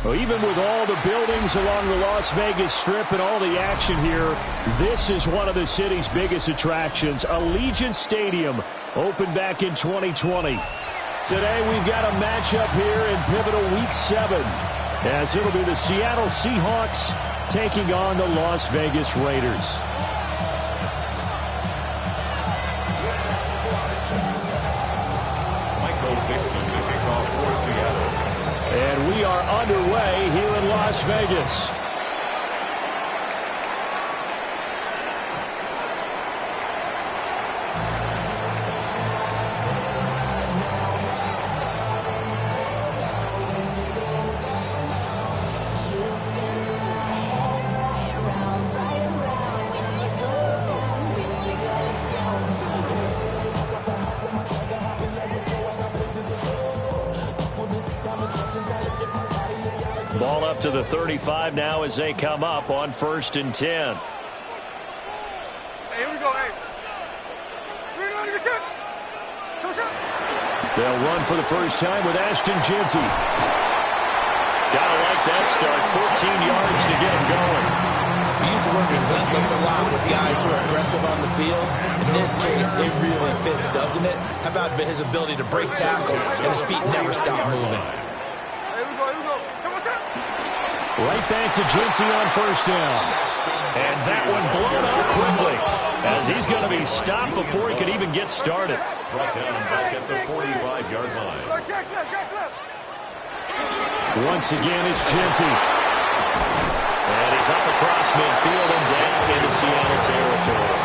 Well, even with all the buildings along the Las Vegas Strip and all the action here, this is one of the city's biggest attractions. Allegiant Stadium opened back in 2020. Today we've got a matchup here in pivotal Week 7, as it'll be the Seattle Seahawks taking on the Las Vegas Raiders. And we are underway here in Las Vegas. Ball up to the 35 now as they come up on 1st and 10. Hey, here we go, hey. They'll run for the first time with Ashton Jeanty. Gotta like that start. 14 yards to get him going. We used to work relentless a lot with guys who are aggressive on the field. In this case, it really fits, doesn't it? How about his ability to break tackles and his feet never stop moving? Right back to Jeanty on 1st down. And that one blown up quickly, as he's going to be stopped before he could even get started. Brought down back at the 45-yard line. Once again, it's Jeanty. And he's up across midfield and down into Seattle territory.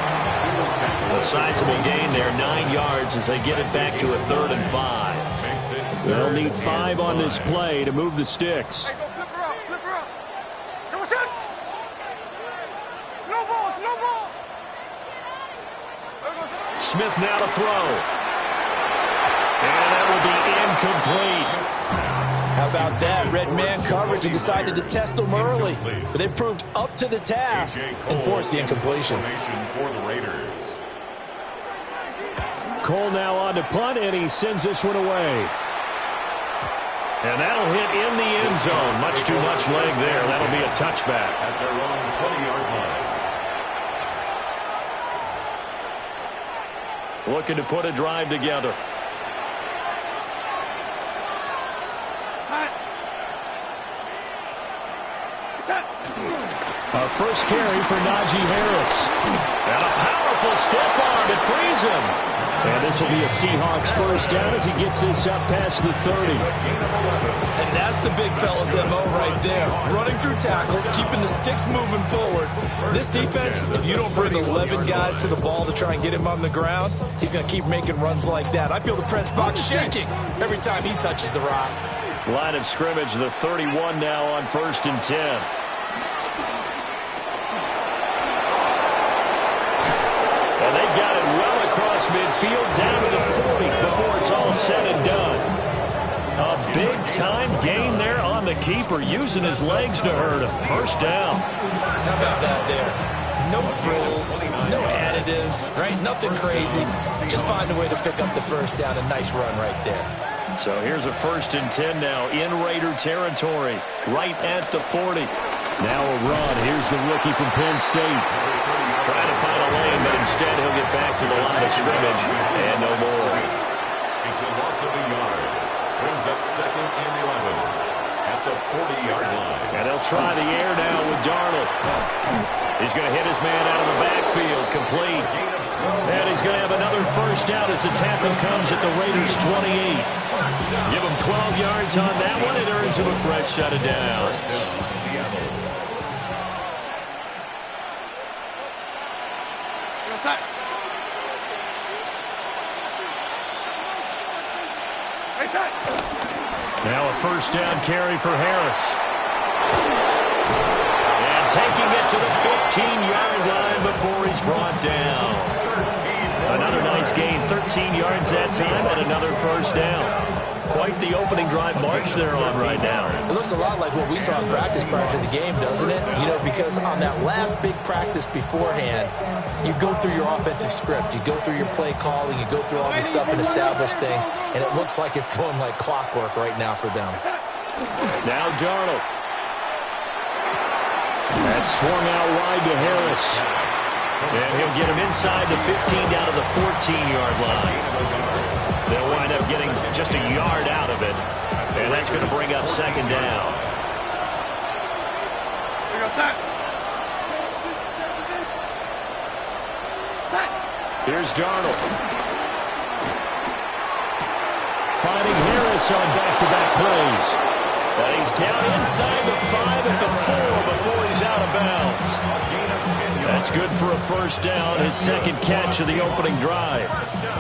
A sizable gain there, 9 yards as they get it back to a 3rd and 5. They'll need 5 on this play to move the sticks. Smith now to throw. And that will be incomplete. How about that? Red man coverage and decided to test them early. But it proved up to the task and forced the incompletion. For the Raiders. Cole now on to punt, and he sends this one away. And that'll hit in the end zone. Much too much leg there. That'll be a touchback. At their own 20-yard line. Looking to put a drive together. A first carry for Najee Harris. And a powerful stiff arm. It frees him. And this will be a Seahawks first down as he gets this up past the 30. And that's the big fella's MO right there. Running through tackles, keeping the sticks moving forward. This defense, if you don't bring 11 guys to the ball to try and get him on the ground, he's going to keep making runs like that. I feel the press box shaking every time he touches the rock. Line of scrimmage, the 31 now on 1st and 10. And they've got it well across midfield down to the 40 before it's all said and done. A big-time gain there on the keeper, using his legs to hurt him. First down. How about that there? No frills, no additives, right? Nothing crazy. Just find a way to pick up the first down. A nice run right there. So here's a 1st and 10 now in Raider territory, right at the 40. Now a run. Here's the rookie from Penn State. Trying to find a lane, but instead he'll get back to the line of scrimmage and no more. It's a loss of a yard. Brings up 2nd and 11 at the 40-yard line. And they'll try the air now with Darnold. He's going to hit his man out of the backfield, complete. And he's going to have another first down as the tackle comes at the Raiders' 28. Give him 12 yards on that one. It earns him a fresh set of downs. Now a first down carry for Harris. And taking it to the 15-yard line before he's brought down. Another nice gain, 13 yards that time, and another first down. Quite the opening drive march they're on right now. It looks a lot like what we saw in practice prior to the game, doesn't it? You know, because on that last big practice beforehand, you go through your offensive script, you go through your play calling, you go through all this stuff and establish things, and it looks like it's going like clockwork right now for them. Now Darnold. That's swung out wide to Harris. And he'll get him inside the 15 down to the 14-yard line. They'll wind up getting just a yard out of it. And that's going to bring up second down. Here's Darnold. Finding Harris on back-to-back plays. And he's down inside the 5 at the 4 before he's out of bounds. That's good for a first down, his second catch of the opening drive.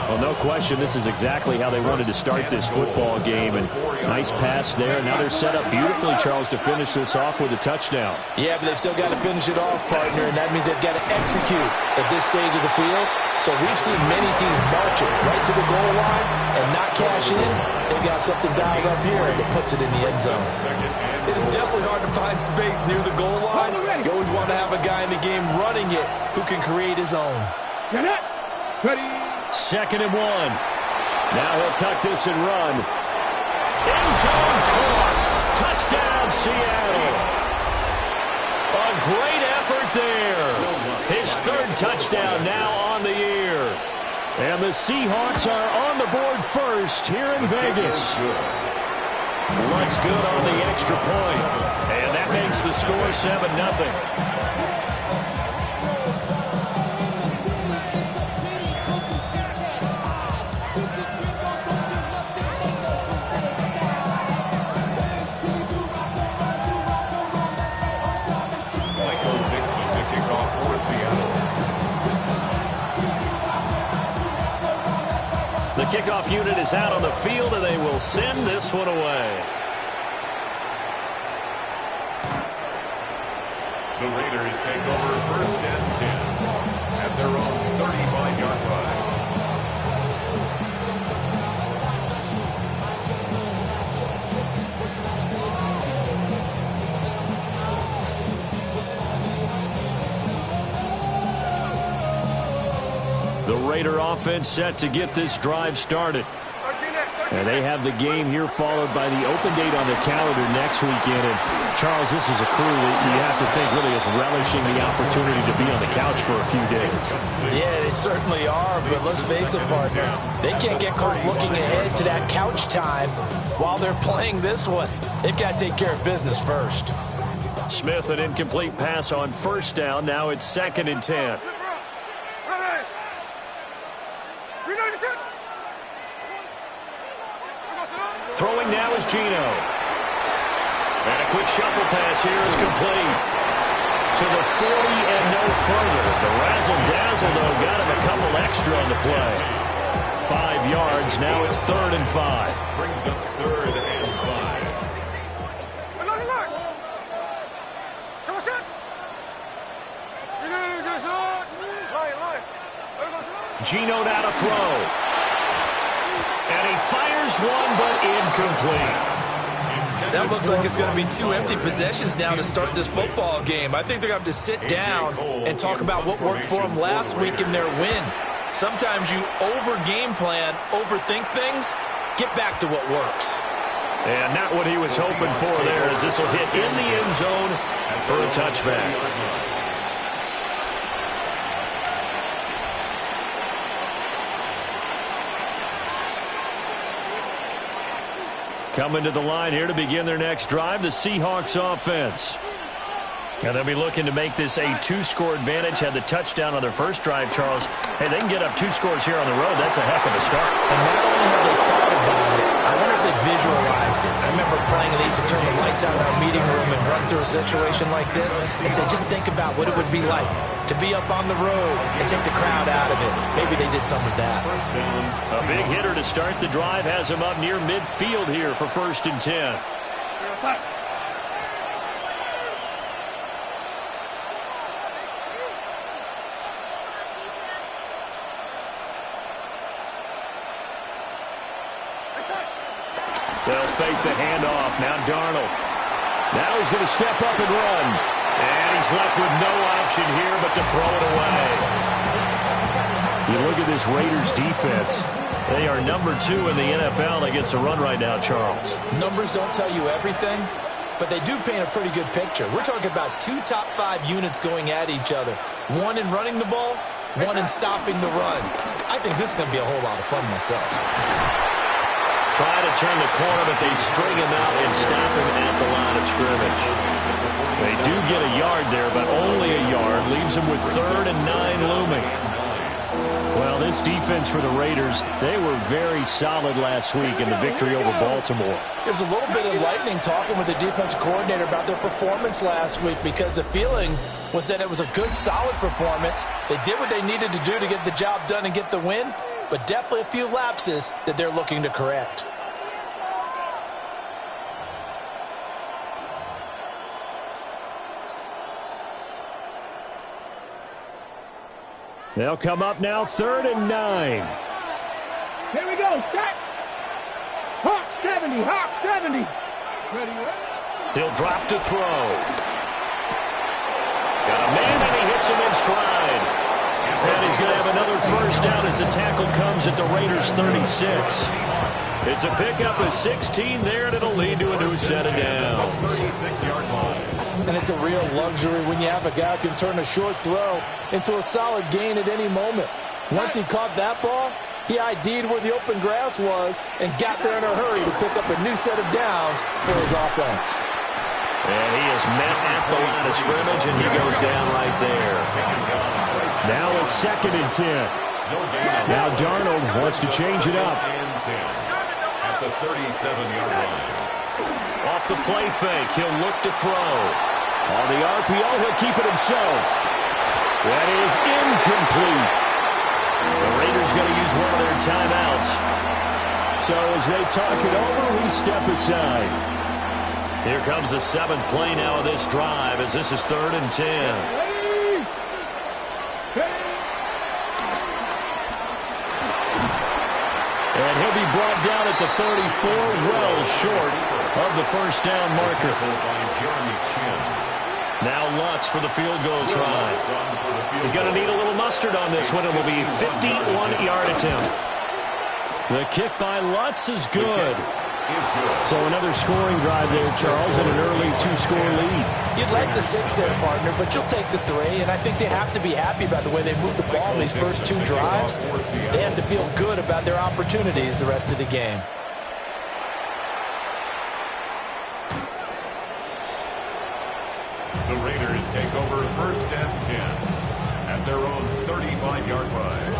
Well, no question, this is exactly how they wanted to start this football game. And nice pass there. Now they're set up beautifully, Charles, to finish this off with a touchdown. Yeah, but they've still got to finish it off, partner, and that means they've got to execute at this stage of the field. So we've seen many teams march it right to the goal line and not cash in. They've got something dialed up here, and it puts it in the end zone. It is definitely hard to find space near the goal line. You always want to have a guy in the game running it who can create his own. Second and 1. Now he'll tuck this and run. End zone caught. Touchdown, Seattle. A great effort there. His third touchdown now on the year. And the Seahawks are on the board first here in Vegas. What's good on the extra point. And that makes the score 7-0. The kickoff unit is out on the field, and they will send this one away. The Raiders take over first and 10 at their own 35-yard line. The Raider offense set to get this drive started. And they have the game here followed by the open date on the calendar next weekend. And Charles, this is a crew that you have to think really is relishing the opportunity to be on the couch for a few days. Yeah, they certainly are, but let's face it, partner. They can't get caught looking ahead to that couch time while they're playing this one. They've got to take care of business first. Smith, an incomplete pass on first down. Now it's second and 10. Throwing now is Geno. And a quick shuffle pass here is complete. To the 40 and no further. The razzle-dazzle, though, got him a couple extra on the play. 5 yards. Now it's 3rd and 5. Brings up 3rd and 5. Geno now to throw. And he fires one, but incomplete. That looks like it's going to be 2 empty possessions now to start this football game. I think they're going to have to sit down and talk about what worked for them last week in their win. Sometimes you over-game plan, overthink things, get back to what works. And not what he was hoping for there, as this will hit in the end zone for a touchback. Coming to the line here to begin their next drive, the Seahawks offense. And they'll be looking to make this a 2-score advantage. Had the touchdown on their first drive, Charles. Hey, they can get up 2 scores here on the road. That's a heck of a start. And not only have they thought about it, I wonder if they visualized it. I remember playing, and they used to turn the lights out in our meeting room and run through a situation like this and say, just think about what it would be like to be up on the road and take the crowd out of it. Maybe they did some of that. A big hitter to start the drive has him up near midfield here for 1st and 10. They'll fake the handoff. Now Darnold. Now he's going to step up and run. And he's left with no option here but to throw it away. You look at this Raiders defense. They are number 2 in the NFL against the run right now, Charles. Numbers don't tell you everything, but they do paint a pretty good picture. We're talking about 2 top 5 units going at each other. One in running the ball, one in stopping the run. I think this is going to be a whole lot of fun myself. Try to turn the corner, but they string him out and stop him at the line of scrimmage. They do get a yard there, but only a yard. Leaves them with 3rd and 9 looming. Well, this defense for the Raiders, they were very solid last week in the victory over Baltimore. It was a little bit enlightening talking with the defensive coordinator about their performance last week, because the feeling was that it was a good, solid performance. They did what they needed to do to get the job done and get the win, but definitely a few lapses that they're looking to correct. They'll come up now, 3rd and 9. Here we go. Set. Hawk 70. Hawk 70. Ready? He'll drop to throw. Got a man, and he hits him in stride. And he's going to have another first down as the tackle comes at the Raiders' 36. It's a pickup of 16 there, and it'll lead to a new set of downs. 36-yard line. And it's a real luxury when you have a guy who can turn a short throw into a solid gain at any moment. Once he caught that ball, he ID'd where the open grass was and got there in a hurry to pick up a new set of downs for his offense. And he is met at the line of scrimmage, and he goes down right there. Now a 2nd and 10. Now Darnold wants to change it up. At the 37-yard line. Off the play fake, he'll look to throw. On the RPO, he'll keep it himself. That is incomplete. The Raiders going to use one of their timeouts. So as they talk it over, we step aside. Here comes the 7th play now of this drive, as this is 3rd and 10. And he'll be brought down at the 34, well short of the first down marker. Now Lutz for the field goal try. He's going to need a little mustard on this one. It will be a 51-yard attempt. The kick by Lutz is good. So another scoring drive there, Charles, and an early 2-score lead. You'd like the 6 there, partner, but you'll take the 3, and I think they have to be happy about the way they moved the ball in these first 2 drives. They have to feel good about their opportunities the rest of the game. The Raiders take over 1st and 10 at their own 35-yard line.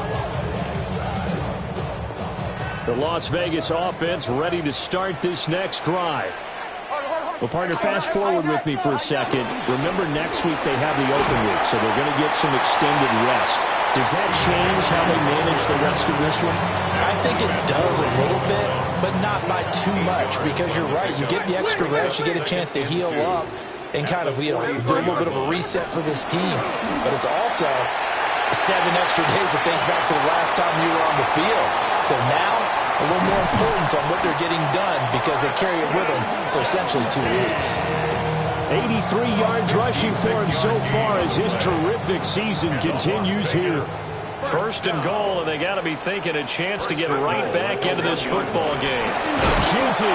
The Las Vegas offense ready to start this next drive. Well, partner, fast forward with me for a second. Remember, next week they have the open week, so they're going to get some extended rest. Does that change how they manage the rest of this one? I think it does a little bit, but not by too much, because you're right. You get the extra rest, you get a chance to heal up and kind of, do a little bit of a reset for this team. But it's also 7 extra days to think back to the last time you were on the field. So now, a little more importance on what they're getting done, because they carry it with them for essentially 2 weeks. 83 yards rushing for him so far as his terrific season continues here. 1st and goal, and they got to be thinking a chance to get right back into this football game. Ginty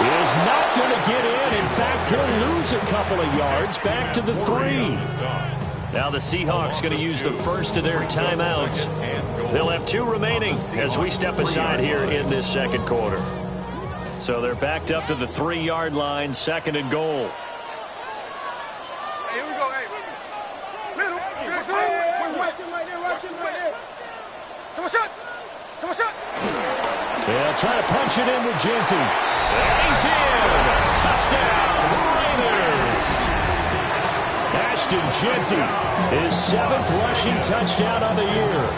is not going to get in. In fact, he'll lose a couple of yards back to the 3. Now the Seahawks going to use the first of their timeouts. They'll have 2 remaining as we step aside here in this 2nd quarter. So they're backed up to the 3-yard line, 2nd and goal. Here we go. Hey. Middle. Watch him right there. Watch him right there. Come shot. Come shot. They'll try to punch it in with Ginty. And he's in. Touchdown, Raiders. Ashton Ginty, his 7th rushing touchdown on the year.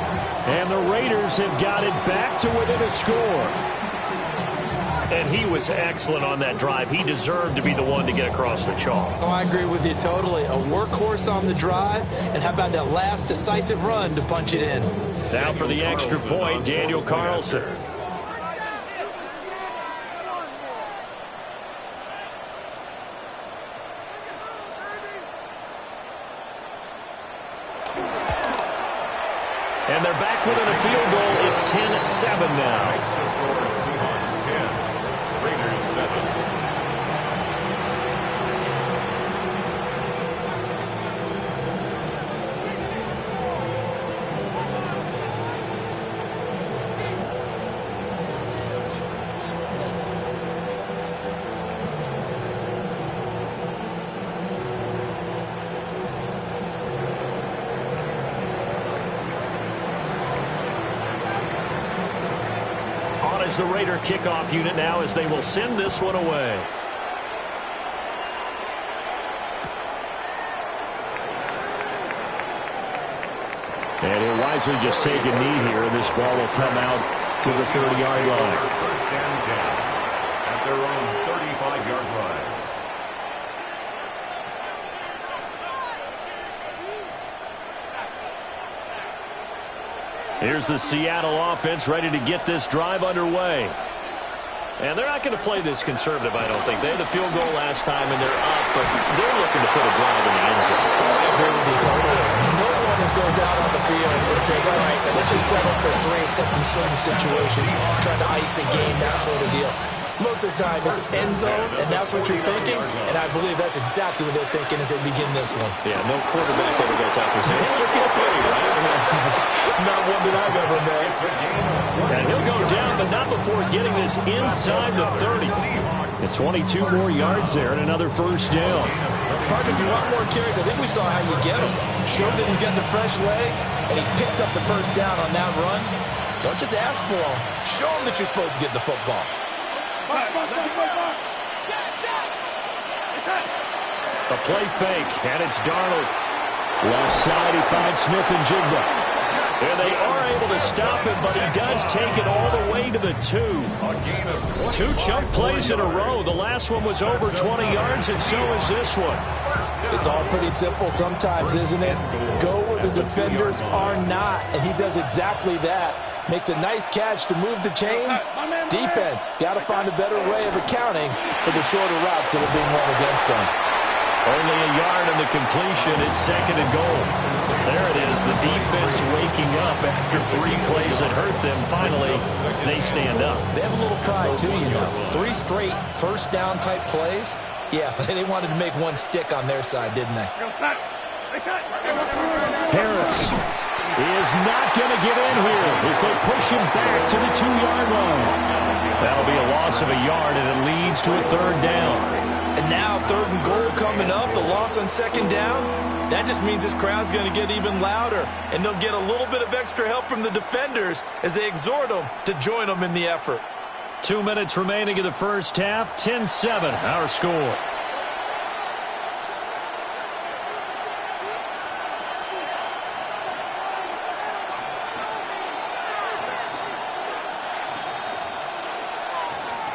And the Raiders have got it back to within a score. And he was excellent on that drive. He deserved to be the one to get across the chalk. Oh, I agree with you totally. A workhorse on the drive, and how about that last decisive run to punch it in? Now for the extra point, Daniel Carlson. And they're back back within a field goal. It's 10-7 now. Makes the score Seahawks 10, Raiders 7. As the Raider kickoff unit now, as they will send this one away. And he'll wisely just take a knee here. This ball will come out to the 30-yard line. First and 10 at their own 35-yard line. Here's the Seattle offense ready to get this drive underway. And they're not going to play this conservative, I don't think. They had a field goal last time, and they're up, but they're looking to put a drive in the end zone. I agree with you totally. No one goes out on the field and says, all right, let's just settle for 3, except in certain situations, trying to ice a game, that sort of deal. Most of the time, it's end zone, and that's what you're thinking, and I believe that's exactly what they're thinking as they begin this one. Yeah, no quarterback ever goes out there saying, hey, let's get 3, right? Not one that I've ever met. And he'll go down, but not before getting this inside the 30. And 22 more yards there and another first down. Partner, if you want more carries, I think we saw how you get him. Showed that he's got the fresh legs, and he picked up the first down on that run. Don't just ask for him. Show him that you're supposed to get the football. A play fake, and it's Darnold. Left side, he finds Smith and Jigba. And they are able to stop him, but he does take it all the way to the 2. 2 chunk plays in a row. The last one was over 20 yards, and so is this one. It's all pretty simple sometimes, isn't it? Go where the defenders are not, and he does exactly that. Makes a nice catch to move the chains. Defense, got to find a better way of accounting for the shorter routes that are being run against them. Only a yard on the completion. It's 2nd and goal. There it is, the defense waking up after 3 plays that hurt them. Finally, they stand up. They have a little pride, too, you know. 3 straight first down type plays. Yeah, they wanted to make one stick on their side, didn't they? Harris is not going to get in here as they push him back to the 2-yard line. That'll be a loss of a yard, and it leads to a 3rd down. And now 3rd and goal coming up, the loss on 2nd down. That just means this crowd's going to get even louder, and they'll get a little bit of extra help from the defenders as they exhort them to join them in the effort. 2 minutes remaining in the first half, 10-7, our score.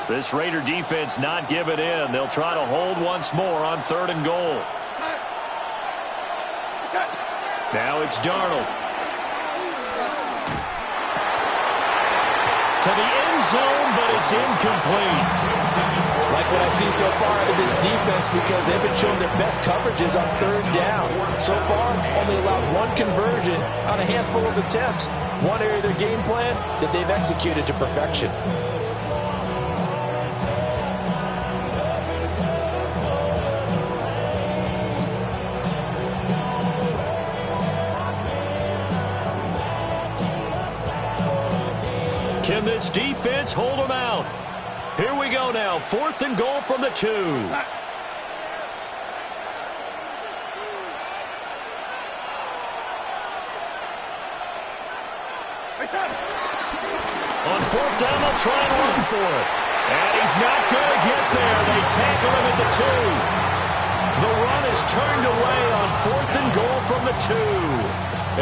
This Raider defense not giving in. They'll try to hold once more on 3rd and goal. Now it's Darnold. To the end zone, but it's incomplete. Like what I see so far out of this defense, because they've been showing their best coverages on 3rd down. So far, only allowed 1 conversion on a handful of attempts. One area of their game plan that they've executed to perfection. Can this defense hold them out? Here we go now. 4th and goal from the 2. On 4th down, they'll try and run for it. And he's not going to get there. They tackle him at the 2. The run is turned away on 4th and goal from the 2.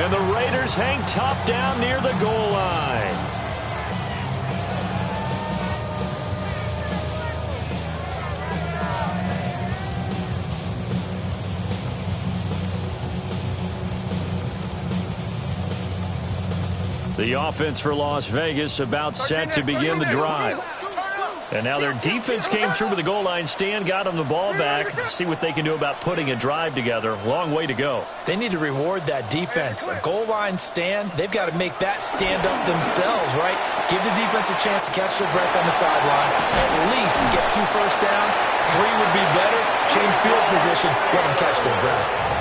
And the Raiders hang tough down near the goal line. The offense for Las Vegas about set to begin the drive. And now their defense came through with a goal line stand, got them the ball back. Let's see what they can do about putting a drive together. Long way to go. They need to reward that defense. A goal line stand, they've got to make that stand up themselves, right? Give the defense a chance to catch their breath on the sidelines. At least get 2 first downs. 3 would be better. Change field position. Let them catch their breath.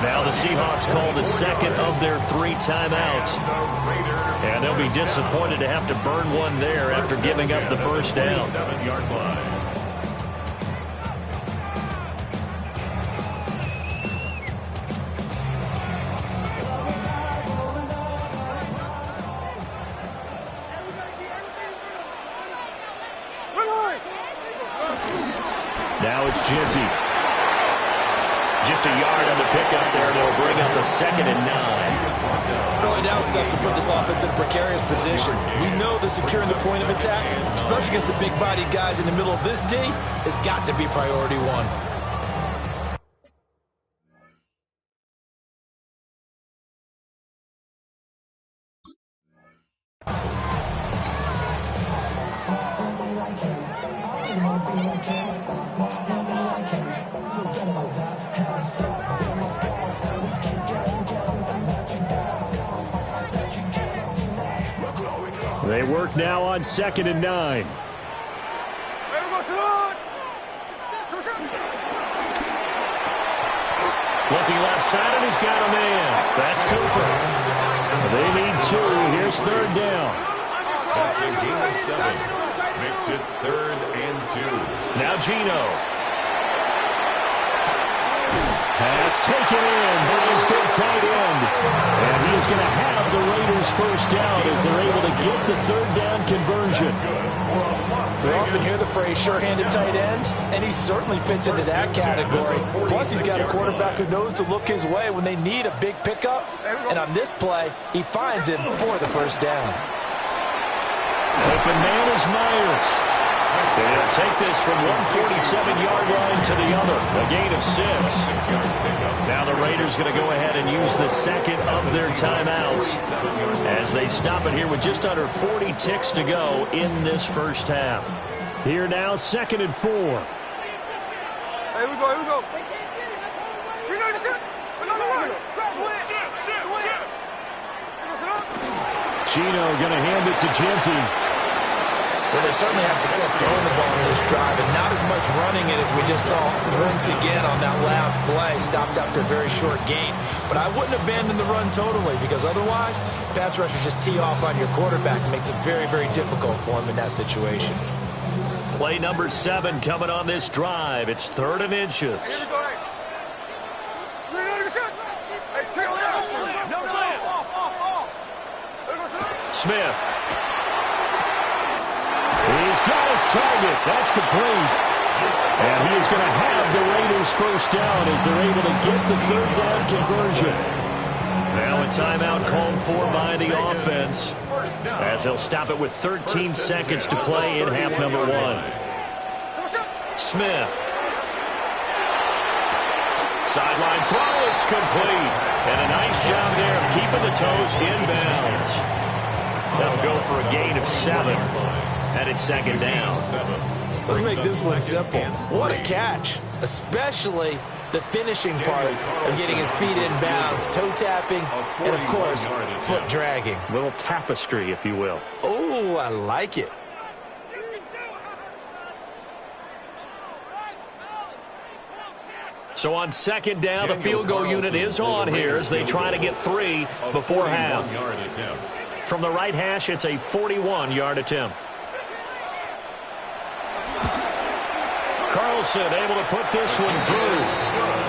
Now the Seahawks call the second of their 3 timeouts. And they'll be disappointed to have to burn one there after giving up the first down. 7-yard line. Now it's Genty. Just a yard on the pickup there, and it'll bring up a 2nd and 9. Early down stuff will put this offense in a precarious position. We know that securing the point of attack, especially against the big-bodied guys in the middle of this D, has got to be priority 1. They work now on 2nd and 9. Looking left side, and he's got a man. That's Cooper. They need 2. Here's 3rd down. That's a gain of 7. Makes it 3rd and 2. Now Gino. Pass taken in by his big tight end. And he is going to have the Raiders first down as they're able to get the 3rd down conversion. We often hear the phrase sure-handed tight end, and he certainly fits into that category. Plus, he's got a quarterback who knows to look his way when they need a big pickup. And on this play, he finds him for the first down. Open man is Myers. They'll take this from 147-yard line to the other. A gain of 6. Now the Raiders going to go ahead and use the second of their timeouts as they stop it here with just under 40 ticks to go in this first half. Here now, 2nd and 4. Here we go, here we go. Gino going to hand it to Genty. Well, they certainly had success throwing the ball in this drive, and not as much running it as we just saw once again on that last play. Stopped after a very short gain. But I wouldn't abandon the run totally, because otherwise, pass rushers just tee off on your quarterback. It makes it very, very difficult for him in that situation. Play number 7 coming on this drive. It's 3rd and inches. Smith. He's got his target. That's complete. And he is going to have the Raiders first down as they're able to get the 3rd down conversion. Now a timeout called for by the offense as they'll stop it with 13 seconds to play in half number 1. Smith. Sideline throw. It's complete. And a nice job there of keeping the toes inbounds. That'll go for a gain of 7. And it's 2nd down. Let's make this one simple. What a catch, especially the finishing part of getting his feet in bounds, toe tapping, and of course, foot dragging. A little tapestry, if you will. Oh, I like it. So on 2nd down, the field goal unit is on here as they try to get 3 before half. From the right hash, it's a 41-yard attempt. Carlson able to put this one through,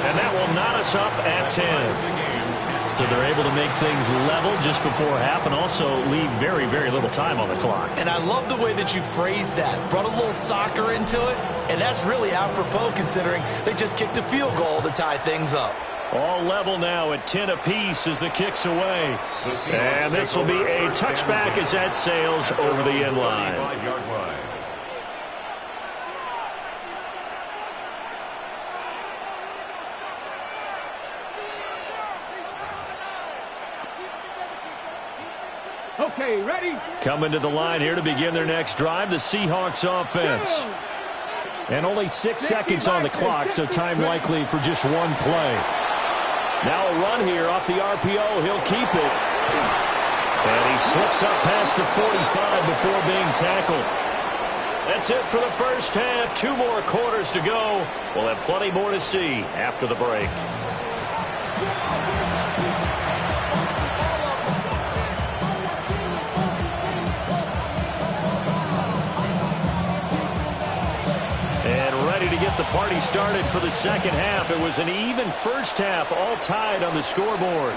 and that will knot us up at 10. So they're able to make things level just before half and also leave very, very little time on the clock. And I love the way that you phrased that. Brought a little soccer into it, and that's really apropos considering they just kicked a field goal to tie things up. All level now at 10 apiece as the kick's away. And this will be a touchback as that sails over the end line. Okay, ready? Coming to the line here to begin their next drive, the Seahawks offense. And only 6 seconds on the clock, so time likely for just one play. Now a run here off the RPO. He'll keep it. And he slips up past the 45 before being tackled. That's it for the first half. 2 more quarters to go. We'll have plenty more to see after the break. And ready to get the party started for the second half. It was an even first half, all tied on the scoreboard.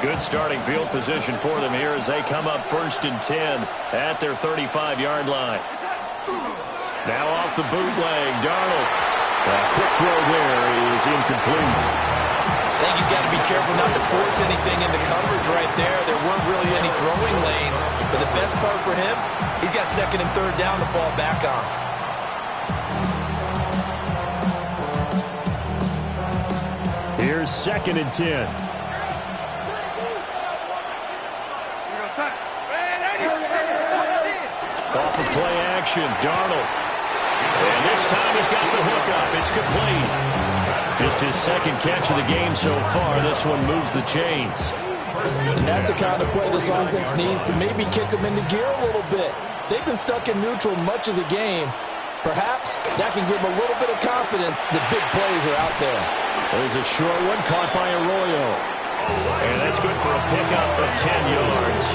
Good starting field position for them here as they come up 1st and 10 at their 35-yard line. Now off the bootleg, Darnold. Quick throw there is incomplete. I think he's got to be careful not to force anything into coverage right there. There weren't really any throwing lanes, but the best part for him, he's got 2nd and 3rd down to fall back on. Here's 2nd and 10. Off of play action, Darnold. And this time he's got the hook up. It's complete. Just his 2nd catch of the game so far. This one moves the chains. And that's the kind of play this offense needs to maybe kick them into gear a little bit. They've been stuck in neutral much of the game. Perhaps that can give them a little bit of confidence that big plays are out there. There's a short one caught by Arroyo. And that's good for a pickup of 10 yards.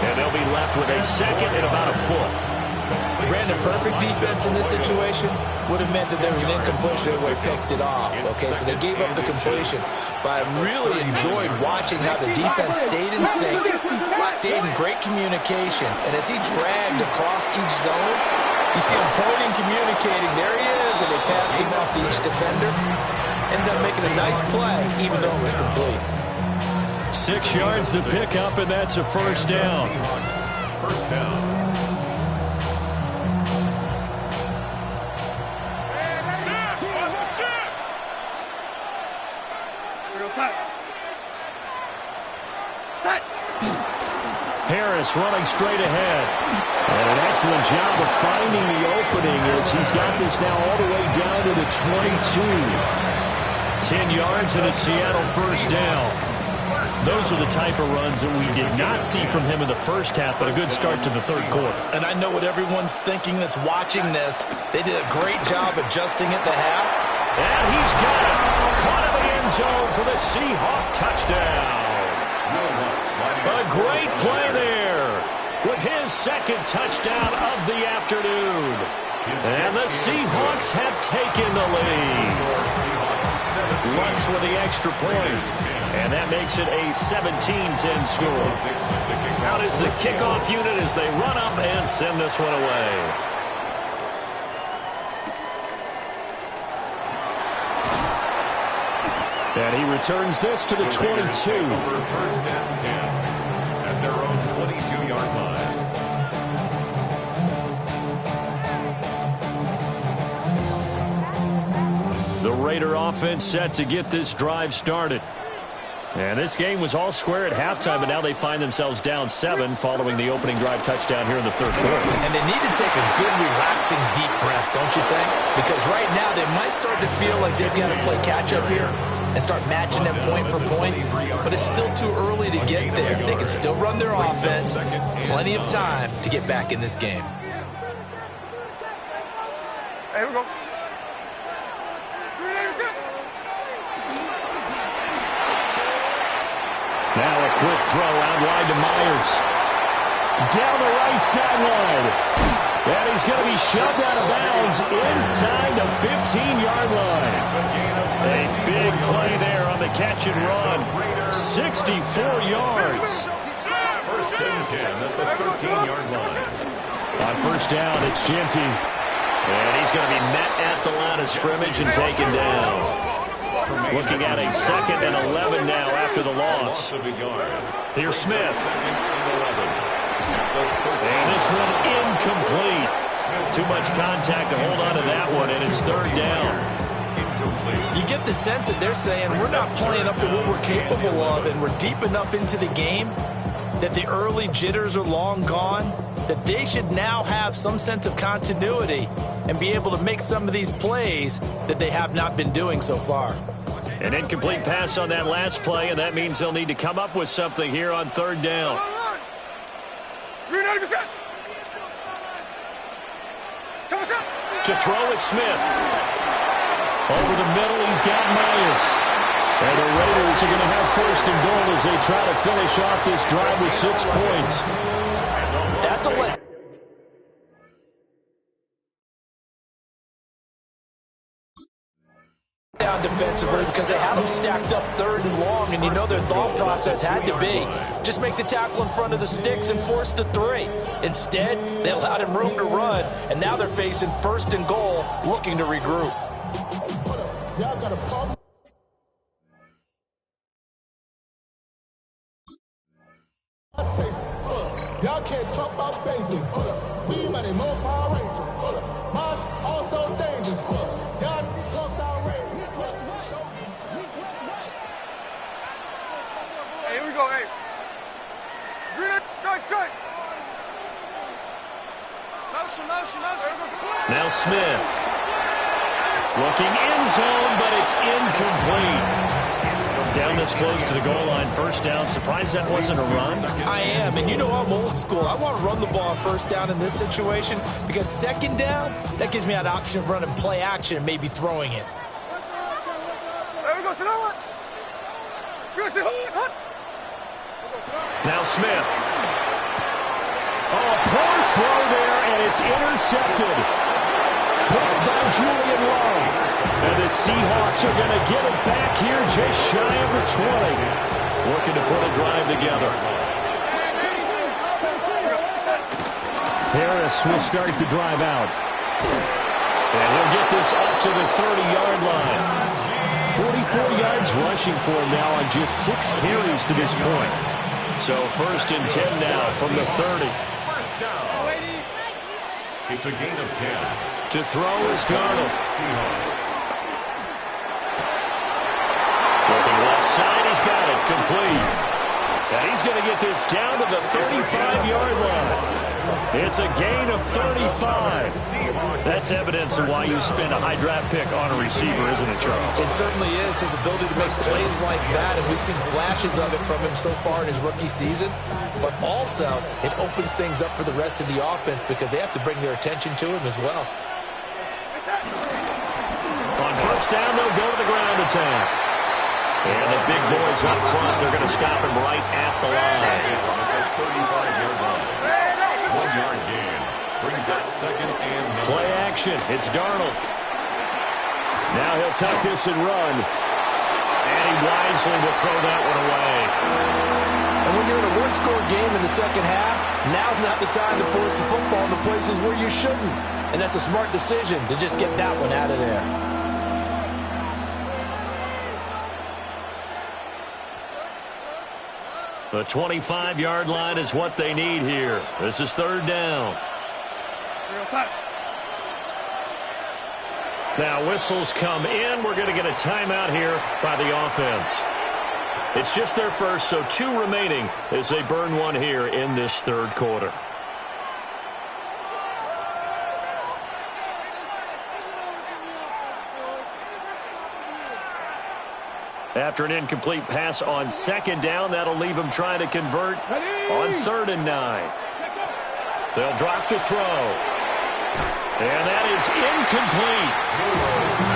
And they'll be left with a 2nd and about a foot. Brandon, perfect defense in this situation would have meant that there was an incompletion that would have picked it off. Okay, so they gave up the completion. But I really enjoyed watching how the defense stayed in sync, stayed in great communication. And as he dragged across each zone, you see him pointing, communicating. There he is, and they passed him off to each defender. Ended up making a nice play, even though it was complete. 6 yards to pick up, and that's a first down. First down. Harris running straight ahead. And an excellent job of finding the opening as he's got this now all the way down to the 22. 10 yards and a Seattle first down. Those are the type of runs that we did not see from him in the first half, but a good start to the 3rd quarter. And I know what everyone's thinking that's watching this. They did a great job adjusting at the half. And he's got it. Caught in the end zone for the Seahawk touchdown. A great play there with his 2nd touchdown of the afternoon. And the Seahawks have taken the lead. Lux with the extra point. And that makes it a 17-10 score. Out is the kickoff unit as they run up and send this one away. And he returns this to the 22. First and 10 at their own 22-yard line. The Raider offense set to get this drive started. And this game was all square at halftime, but now they find themselves down 7 following the opening drive touchdown here in the 3rd quarter. And they need to take a good, relaxing, deep breath, don't you think? Because right now they might start to feel like they've got to play catch-up here and start matching them point for point. But it's still too early to get there. They can still run their offense. Plenty of time to get back in this game. Here we go. Now a quick throw out wide to Myers. Down the right sideline. And he's going to be shoved out of bounds inside the 15-yard line. A big play there on the catch and run. 64 yards. First and 10 at the 13-yard line. On first down, it's Genty. And he's going to be met at the line of scrimmage and taken down. Looking at a 2nd and 11 now after the loss. Here's Smith. And this one incomplete. Too much contact to hold on to that one, and it's third down. You get the sense that they're saying we're not playing up to what we're capable of, and we're deep enough into the game that the early jitters are long gone, that they should now have some sense of continuity and be able to make some of these plays that they have not been doing so far. An incomplete pass on that last play, and that means they'll need to come up with something here on third down. To throw is Smith. Over the middle, he's got Myers. And the Raiders are going to have first and goal as they try to finish off this drive with 6 points. That's a win. Down defensively because they had them stacked up third and long, and you know their thought process had to be just make the tackle in front of the sticks and force the 3. Instead, they allowed him room to run, and now they're facing first and goal, looking to regroup. Y'all got a problem? Y'all can't talk about basic. We might more Power Ranger. Mine's also dangerous. Y'all need to talk about range. Hey, here we go, hey. Green, strike. Motion. Now Smith. Looking end zone, but it's incomplete. Down that's close to the goal line. First down. Surprised that wasn't a run? I am, and you know I'm old school. I want to run the ball on first down in this situation because second down, that gives me that option of running play action and maybe throwing it. There we go, sit down. Now Smith. Oh, poor throw there, and it's intercepted. Picked by Julian Love. And the Seahawks are going to get it back here just shy of the 20. Looking to put a drive together. Harris will start the drive out. And he'll get this up to the 30-yard line. 44 yards rushing for him now on just 6 carries to this point. So first and 10 now from the 30. First down. It's a gain of 10. To throw is Darnold. Seahawks. Looking left side, he's got it, complete. And he's going to get this down to the 35-yard line. It's a gain of 35. That's evidence of why you spend a high draft pick on a receiver, isn't it, Charles? It certainly is. His ability to make plays like that, and we've seen flashes of it from him so far in his rookie season. But also, it opens things up for the rest of the offense because they have to bring their attention to him as well. On first down, they'll go to the ground attack. And the big boys up front, they're going to stop him right at the line. 35-yard line. 1-yard gain. Brings up second and 9. Play action. It's Darnold. Now he'll tuck this and run. And he wisely will throw that one away. And when you're in a one-score game in the second half, now's not the time to force the football in the places where you shouldn't. And that's a smart decision to just get that one out of there. The 25-yard line is what they need here. This is third down. Now whistles come in. We're going to get a timeout here by the offense. It's just their first, so 2 remaining as they burn one here in this third quarter. After an incomplete pass on second down, that'll leave them trying to convert on 3rd and 9. They'll drop to throw. And that is incomplete.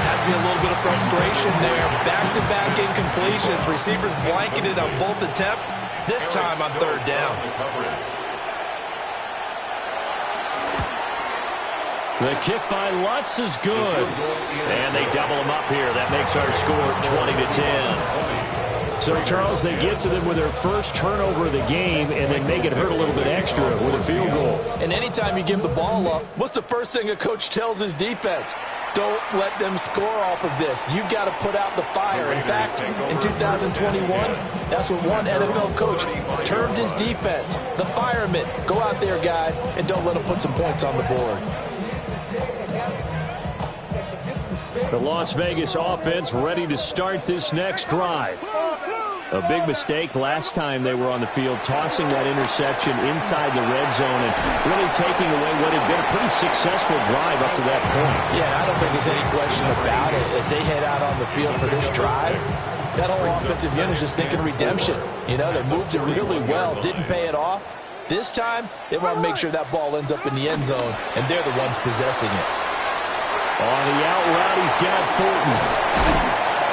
Has to be a little bit of frustration there. Back-to-back incompletions. Receivers blanketed on both attempts, this time on 3rd down. The kick by Lutz is good. And they double him up here. That makes our score 20-10. So, Charles, they get to them with their first turnover of the game and then make it hurt a little bit extra with a field goal. And anytime you give the ball up, what's the first thing a coach tells his defense? Don't let them score off of this. You've got to put out the fire. In fact, in 2021, that's what one NFL coach termed his defense, the firemen. Go out there, guys, and don't let them put some points on the board. The Las Vegas offense ready to start this next drive. A big mistake last time they were on the field, tossing that interception inside the red zone and really taking away what had been a pretty successful drive up to that point. Yeah, I don't think there's any question about it. As they head out on the field for this drive, that whole offensive unit is just thinking redemption. You know, they moved it really well, didn't pay it off. This time, they want to make sure that ball ends up in the end zone, and they're the ones possessing it. On the out route, he's got Fulton.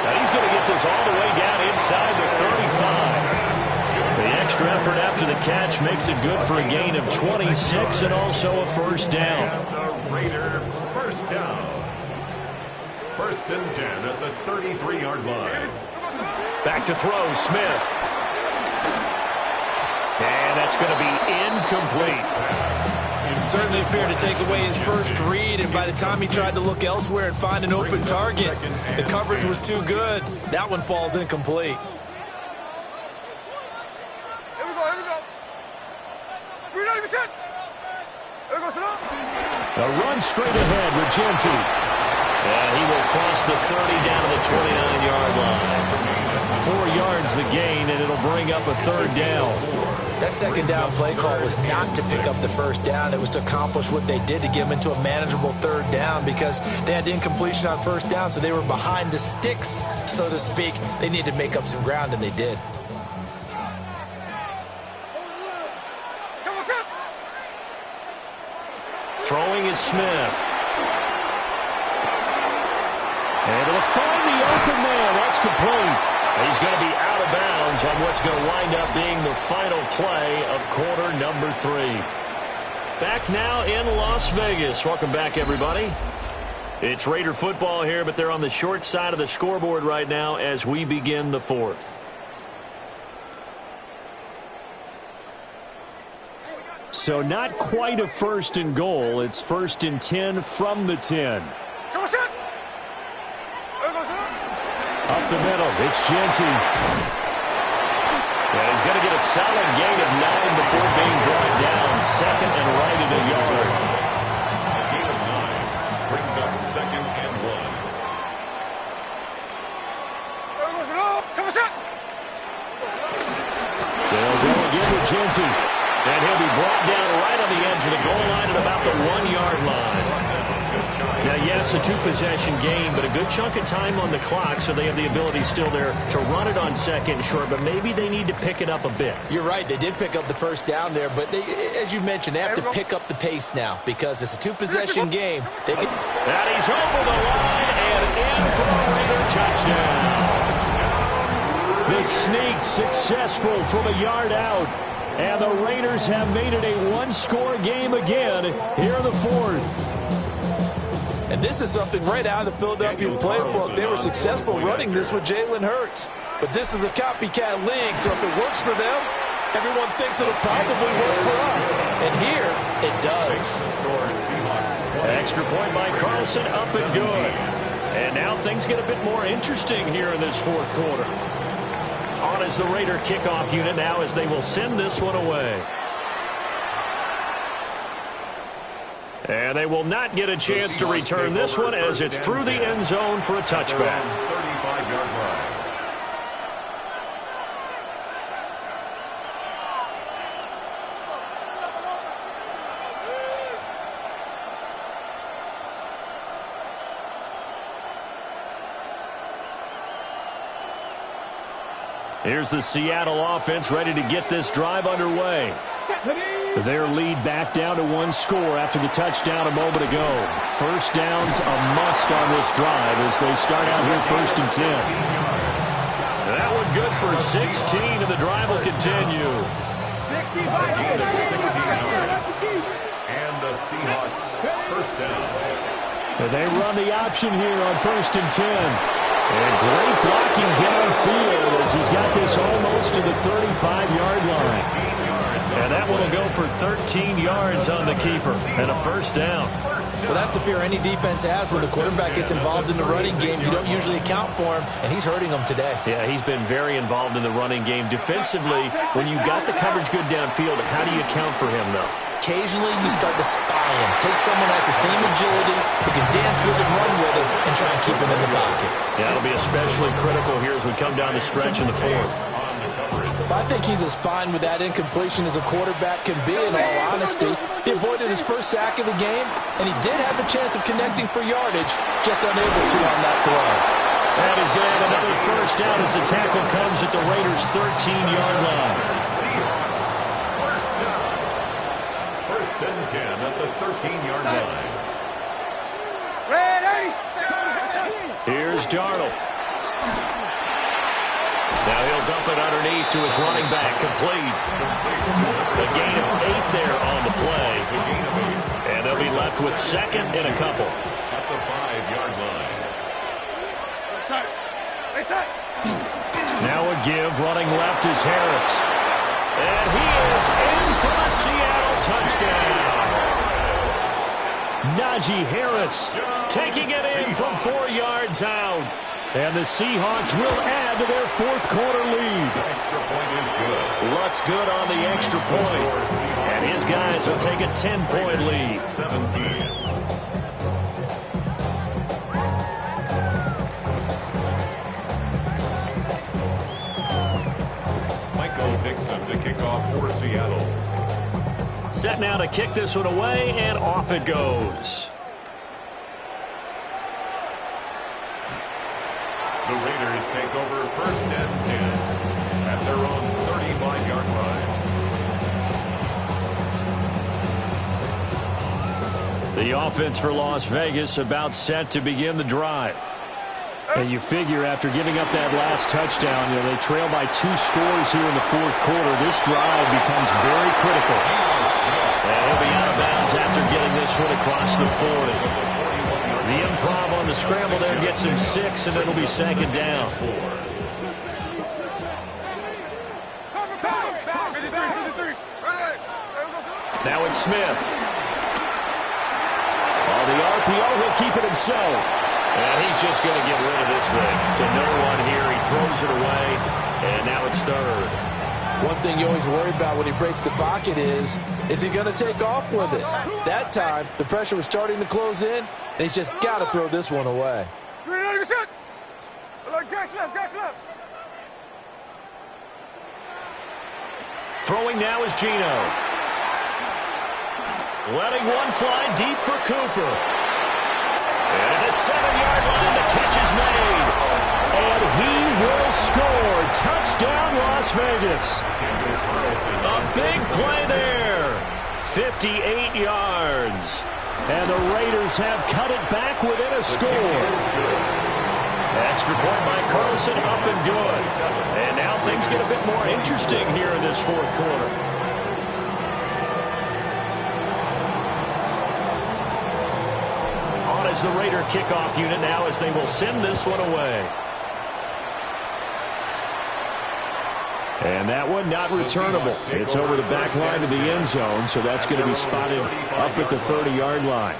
Now he's going to get this all the way down inside the 35. The extra effort after the catch makes it good for a gain of 26 and also a first down. The Raiders first down. First and 10 at the 33-yard line. Back to throw, Smith. And that's going to be incomplete. Certainly appeared to take away his first read, and by the time he tried to look elsewhere and find an open target, the coverage was too good. That one falls incomplete. Here we go, here we go. Green light, set. Here we go, sit up. A run straight ahead with Genti. And he will cross the 30 down to the 29-yard line. 4 yards the gain, and it'll bring up a third down. That second down play call was not to pick up the first down. It was to accomplish what they did to get them into a manageable third down because they had incompletion on first down, so they were behind the sticks, so to speak. They needed to make up some ground, and they did. Throwing is Smith. Able to find the open man. That's complete. He's going to be out of bounds on what's going to wind up being the final play of quarter number 3. Back now in Las Vegas. Welcome back, everybody. It's Raider football here, but they're on the short side of the scoreboard right now as we begin the 4th. So not quite a first and goal. It's first and 10 from the 10. Up the middle, it's Genti. And he's going to get a solid gain of 9 before being brought down. Second and right at a yard. A gain of 9 brings up second and 1. They'll go again with Genti. And he'll be brought down right on the edge of the goal line at about the 1-yard line. Now, yes, a 2-possession game, but a good chunk of time on the clock, so they have the ability still there to run it on second and short, but maybe they need to pick it up a bit. You're right. They did pick up the first down there, but they, as you mentioned, they have to pick up the pace now because it's a 2-possession game. And he's over the line and in for a Raider touchdown. The sneak successful from a yard out. And the Raiders have made it a 1-score game again here in the 4th. And this is something right out of the Philadelphia playbook. They were successful running this with Jalen Hurts. But this is a copycat league, so if it works for them, everyone thinks it'll probably work for us. And here, it does. Extra point by Carlson, up and good. And now things get a bit more interesting here in this 4th quarter. On is the Raider kickoff unit now as they will send this one away. And they will not get a chance to return this one as it's through the end zone for a touchback. 35-yard line. Here's the Seattle offense ready to get this drive underway. Their lead back down to 1 score after the touchdown a moment ago. First down's a must on this drive as they start out here first and 10. That one good for 16, and the drive will continue. A gain of 16 yards. And the Seahawks first down. They run the option here on first and 10. And great blocking downfield as he's got this almost to the 35-yard line. And that one will go for 13 yards on the keeper and a first down. Well, that's the fear any defense has when the quarterback gets involved in the running game. You don't usually account for him, and he's hurting them today. Yeah, he's been very involved in the running game. Defensively, when you got the coverage good downfield, how do you account for him, though? Occasionally, you start to spy him. Take someone that has the same agility, who can dance with him, run with him, and try and keep him in the pocket. Yeah, it'll be especially critical here as we come down the stretch in the fourth. I think he's as fine with that incompletion as a quarterback can be, in all honesty. He avoided his first sack of the game, and he did have a chance of connecting for yardage, just unable to on that throw. And he's going to have another first down as the tackle comes at the Raiders' 13-yard line. First and 10 at the 13-yard line. Ready? Here's Darnold. Now he'll dump it underneath to his running back, complete. A gain of 8 there on the play. And they'll be left with second and a couple. At the 5-yard line. Now a give, running left is Harris. And he is in for the Seattle touchdown. Najee Harris Taking it in from 4 yards out. And the Seahawks will add to their fourth quarter lead. Extra point is good. Looks good on the extra point. And his guys will take a 10-point lead. 17. Michael Dixon to kick off for Seattle. Set now to kick this one away, and off it goes. The Raiders take over first and 10 at their own 35-yard line. The offense for Las Vegas about set to begin the drive. And you figure after giving up that last touchdown, they trail by 2 scores here in the fourth quarter. This drive becomes very critical. And he'll be out of bounds after getting this one across the 40. The improv on the scramble there gets him 6, and it'll be second down. Now it's Smith. On the RPO, he'll keep it himself. And he's just going to get rid of this thing. To no one here, he throws it away, and now it's third. One thing you always worry about when he breaks the pocket is he going to take off with it? That time, the pressure was starting to close in, and he's just got to throw this one away. Throwing now is Geno. Letting one fly deep for Cooper. And at the 7-yard line, the catch is made. And he will score. Touchdown, Las Vegas. A big play there. 58 yards. And the Raiders have cut it back within a score. Extra point by Carlson, up and good. And now things get a bit more interesting here in this fourth quarter. On is the Raider kickoff unit now as they will send this one away. And that one not returnable. It's over the back line of the end zone, so that's going to be spotted up at the 30-yard line.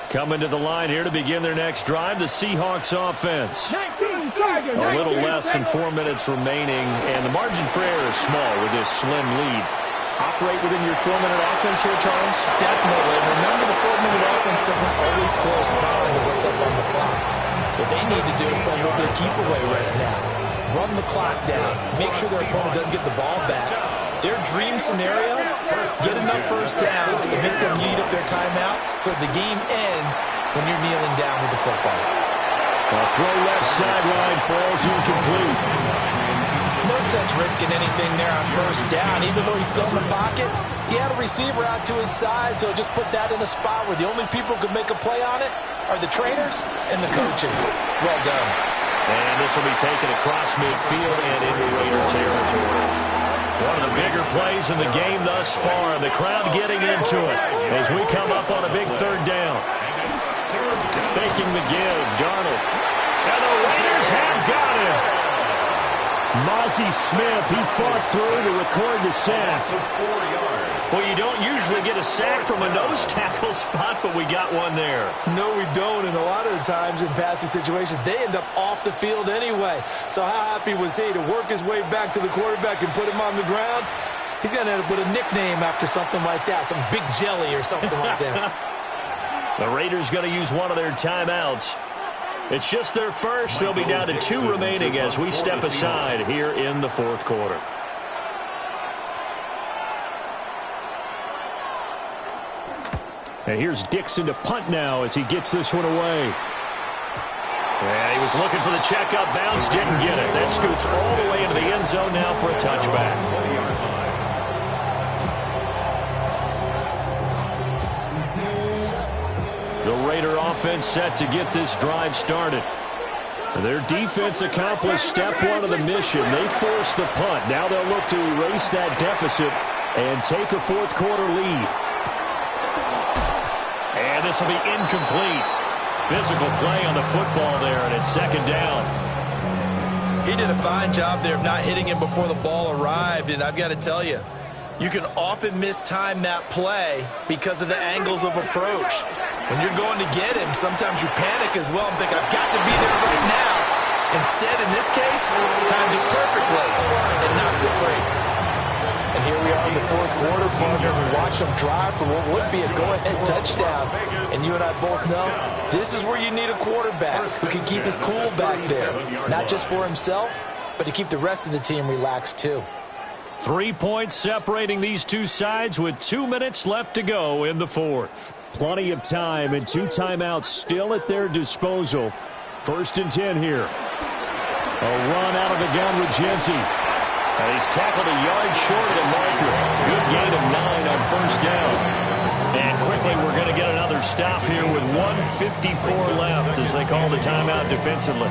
Coming to the line here to begin their next drive, the Seahawks offense. A little less than 4 minutes remaining, and the margin for error is small with this slim lead. Operate within your 4-minute offense here, Charles? Definitely. Remember, the 4-minute offense doesn't always correspond to what's up on the clock. What they need to do is play a little bit of keep away right now. Run the clock down. Make sure their opponent doesn't get the ball back. Their dream scenario, get enough first downs and make them eat up their timeouts so the game ends when you're kneeling down with the football. A throw left sideline falls incomplete. No sense risking anything there on first down. Even though he's still in the pocket, he had a receiver out to his side, so just put that in a spot where the only people who could make a play on it are the trainers and the coaches. Well done. And this will be taken across midfield and into Raider territory. One of the bigger plays in the game thus far. The crowd getting into it as we come up on a big third down. Faking the give, Darnold. And the Raiders have got him. Mozzie Smith, he fought through to record the sack. Well, you don't usually get a sack from a nose tackle spot, but we got one there. No, we don't, and a lot of the times in passing situations, they end up off the field anyway. So how happy was he to work his way back to the quarterback and put him on the ground? He's going to end up with a nickname after something like that, some Big Jelly or something like that. The Raiders going to use one of their timeouts. It's just their first. They'll be down to 2 remaining as we step aside here in the fourth quarter. And here's Dixon to punt now as he gets this one away. Yeah, he was looking for the checkup bounce, didn't get it. That scoots all the way into the end zone now for a touchback. The Raider offense set to get this drive started. Their defense accomplished step 1 of the mission. They forced the punt. Now they'll look to erase that deficit and take a fourth quarter lead. And this will be incomplete. Physical play on the football there, and it's second down. He did a fine job there of not hitting him before the ball arrived, and I've got to tell you, you can often mistime that play because of the angles of approach. When you're going to get him, sometimes you panic as well and think, I've got to be there right now. Instead, in this case, timed it perfectly and knocked it free. And here we are in the fourth quarter, partner. We watch them drive for what would be a go-ahead touchdown. And you and I both know this is where you need a quarterback who can keep his cool back there. Not just for himself, but to keep the rest of the team relaxed too. 3 points separating these two sides with 2 minutes left to go in the fourth. Plenty of time and 2 timeouts still at their disposal. 1st and 10 here. A run out of the gun with Genti. And he's tackled a yard short of the marker. Good gain of 9 on first down. And quickly we're going to get another stop here with 1:54 left as they call the timeout defensively.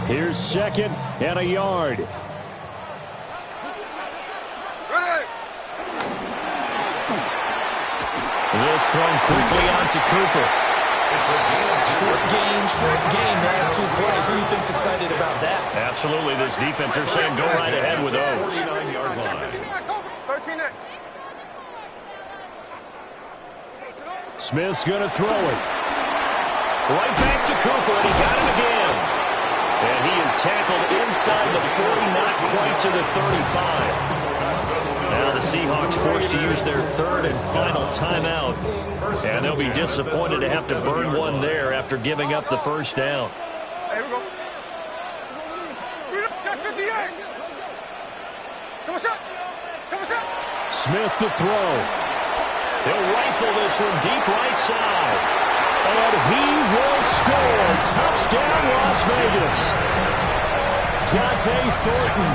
Here's 2nd and a yard. This thrown quickly onto Cooper. Short game, last 2 plays. Who do you think's excited about that? Absolutely, this defense, they're saying go right ahead with those. 13. Smith's going to throw it. Right back to Cooper, and he got him again. And he is tackled inside the 40, not quite to the 35. Now the Seahawks forced to use their 3rd and final timeout. And they'll be disappointed to have to burn one there after giving up the first down. Here we go. Smith to throw. They'll rifle this one deep right side. And he will score. Touchdown, Las Vegas. Dante Thornton,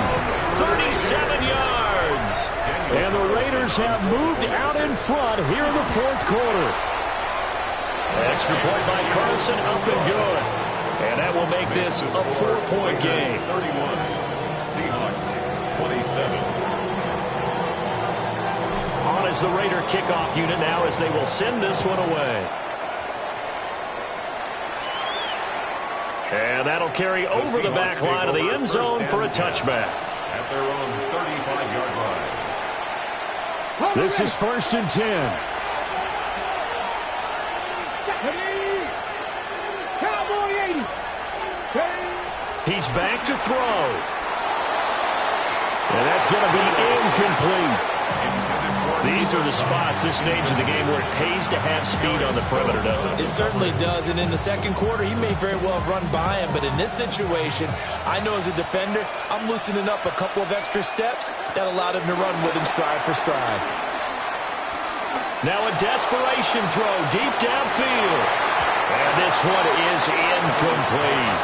37 yards. And the Raiders have moved out in front here in the fourth quarter. Extra point by Carson, up and good. And that will make this a 4-point game. 31. Seahawks, 27. On is the Raider kickoff unit now as they will send this one away. And that'll carry over the back line of the end zone for a touchback. At their own 35-yard line. This is 1st and 10. He's back to throw. And that's going to be incomplete. These are the spots, this stage of the game, where it pays to have speed on the perimeter, doesn't it? It certainly does, and in the second quarter, he may very well have run by him, but in this situation, I know as a defender, I'm loosening up a couple of extra steps that allowed him to run with him stride for stride. Now a desperation throw deep downfield. And this one is incomplete.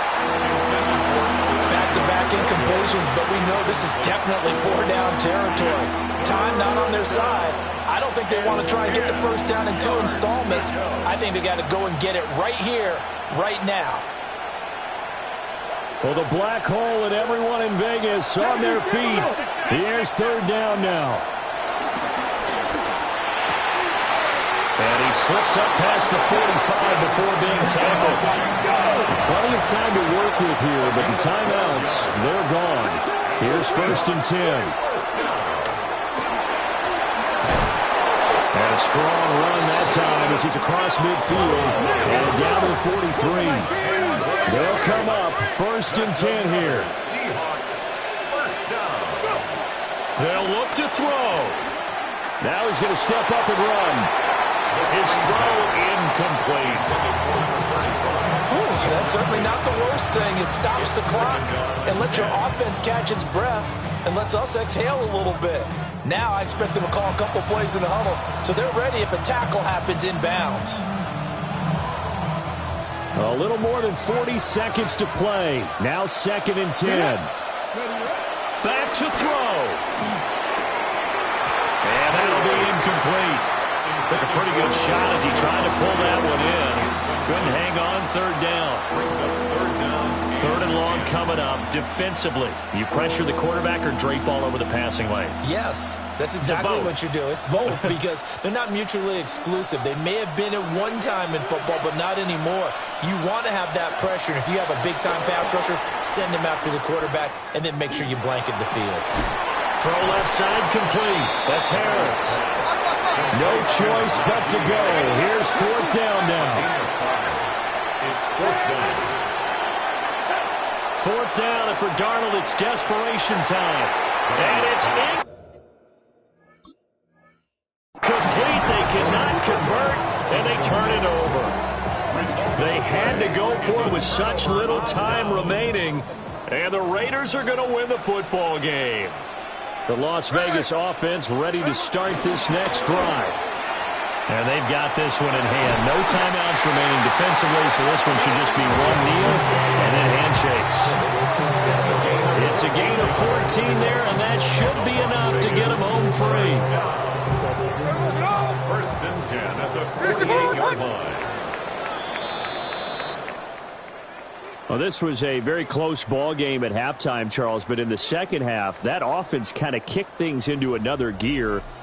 Back-to-back incompletions, but we know this is definitely 4-down territory. Time not on their side. I don't think they want to try and get the first down in 2 installments. I think they got to go and get it right here, right now. Well, the black hole and everyone in Vegas on their feet. Here's third down now. And he slips up past the 45 before being tackled. Plenty of time to work with here, but the timeouts, they're gone. Here's 1st and 10. And a strong run that time as he's across midfield and down to the 43. They'll come up 1st and 10 here. Seahawks, first down. They'll look to throw. Now he's going to step up and run. His throw incomplete. That's certainly not the worst thing. It stops the clock and lets your offense catch its breath and lets us exhale a little bit. Now I expect them to call a couple plays in the huddle so they're ready if a tackle happens inbounds. A little more than 40 seconds to play. Now 2nd and 10. Back to throw. And that'll be incomplete. Took a pretty good shot as he tried to pull that one in. Couldn't hang on. 3rd down. Brings up 3rd down. 3rd and long coming up. Defensively, you pressure the quarterback or drape all over the passing lane? Yes, that's exactly what you do. It's both because they're not mutually exclusive. They may have been at one time in football, but not anymore. You want to have that pressure. If you have a big-time pass rusher, send him after the quarterback, and then make sure you blanket the field. Throw left side complete. That's Harris. No choice but to go. Here's 4th down now. It's 4th down. 4th down, and for Darnold, it's desperation time. And it's incomplete. They cannot convert, and they turn it over. They had to go for it with such little time remaining, and the Raiders are going to win the football game. The Las Vegas offense ready to start this next drive. And they've got this one in hand. No timeouts remaining defensively, so this one should just be one kneel and then handshakes. It's a gain of 14 there, and that should be enough to get them home free. 1st and 10 at the 48-yard line. Well, this was a very close ball game at halftime, Charles, but in the second half, that offense kind of kicked things into another gear.